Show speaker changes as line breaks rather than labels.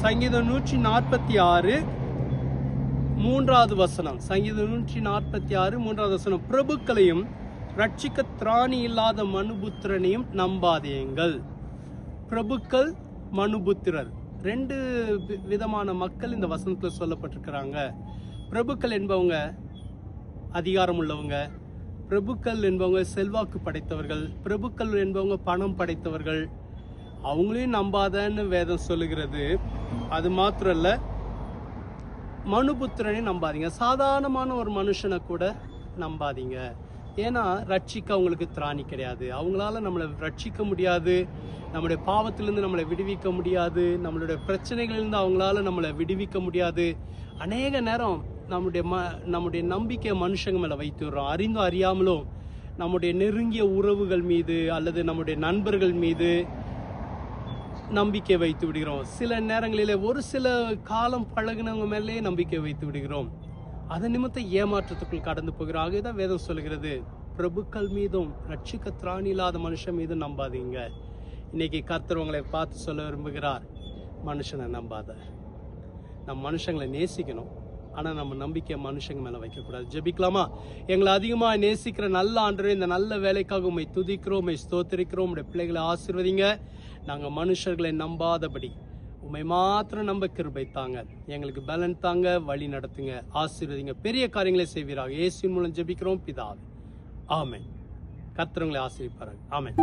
சங்கீதம் 146 3வது வசனம். சங்கீதம் 146 3வது வசனம். பிரபுக்களையும் ரட்சிக்க திராணி இல்லாத மனுபுத்திரனையும் நம்பாதேங்கள். பிரபுக்கள், மனுபுத்திரர், 2 விதமான மக்கள் இந்த வசனத்துல சொல்லப்பட்டிருக்கிறாங்க. பிரபுக்கள் என்பவங்க அதிகாரம் உள்ளவங்க, பிரபுக்கள் என்பவங்க செல்வாக்கு படைத்தவர்கள், பிரபுக்கள் என்பவங்க பணம் படைத்தவர்கள். அவங்களையும் நம்பாதன்னு வேதம் சொல்லுகிறது. அது மாத்திரம் இல்ல, மனுபுத்திரனையும் நம்பாதீங்க. சாதாரணமான ஒரு மனுஷனை கூட நம்பாதீங்க. ஏன்னா ரட்சிக்க அவங்களுக்கு திராணி கிடையாது. அவங்களால நம்மளை ரட்சிக்க முடியாது, நம்முடைய பாவத்திலிருந்து நம்மளை விடுவிக்க முடியாது, நம்மளுடைய பிரச்சனைகளிலிருந்து அவங்களால நம்மளை விடுவிக்க முடியாது. அநேக நேரம் நம்முடைய நம்பிக்கை மனுஷங்க மேல வைத்துடுறோம். அறிந்தும் அறியாமலும் நம்முடைய நெருங்கிய உறவுகள் மீது அல்லது நம்முடைய நண்பர்கள் மீது நம்பிக்கை வைத்து விடுகிறோம். சில நேரங்களிலே ஒரு சில காலம் பழகினவங்க மேலே நம்பிக்கை வைத்து விடுகிறோம். அதன் நிமித்தம் ஏமாற்றத்துக்குள் கடந்து போகிறோம். ஆகவேதான் வேதம் சொல்கிறது, பிரபுக்கள் மீதும் ரட்சிக்க திராணி இல்லாத மனுஷன் மீதும் நம்பாதீங்க. இன்னைக்கு கர்த்தர் உங்களை பார்த்து சொல்ல விரும்புகிறார், மனுஷனை நம்பாத. நம்ம மனுஷங்களை நேசிக்கணும், ஆனா நம்ம நம்பிக்கை மனுஷங்க மேல வைக்கக்கூடாது. ஜெபிக்கலாமா? எங்களை அதிகமா நேசிக்கிற நல்ல ஆண்டவரே, இந்த நல்ல வேலைக்காக உம்மை துதிக்கிறோம், உம்மை ஸ்தோத்திரிக்கிறோம். உம்முடைய பிள்ளைகளை ஆசீர்வதிங்க. நாங்க மனுஷர்களை நம்பாதபடி உம்மை மாத்திரம் நம்ப கிருபை தாங்க. எங்களுக்கு பலன் தாங்க, வழி நடத்துங்க, ஆசீர்வதிங்க, பெரிய காரியங்களை செய்வீராக. இயேசுவின் மூலம் ஜெபிக்கிறோம் பிதாவே, ஆமென். கர்த்தர் உங்களை ஆசீர்வதிப்பாராக. ஆமென்.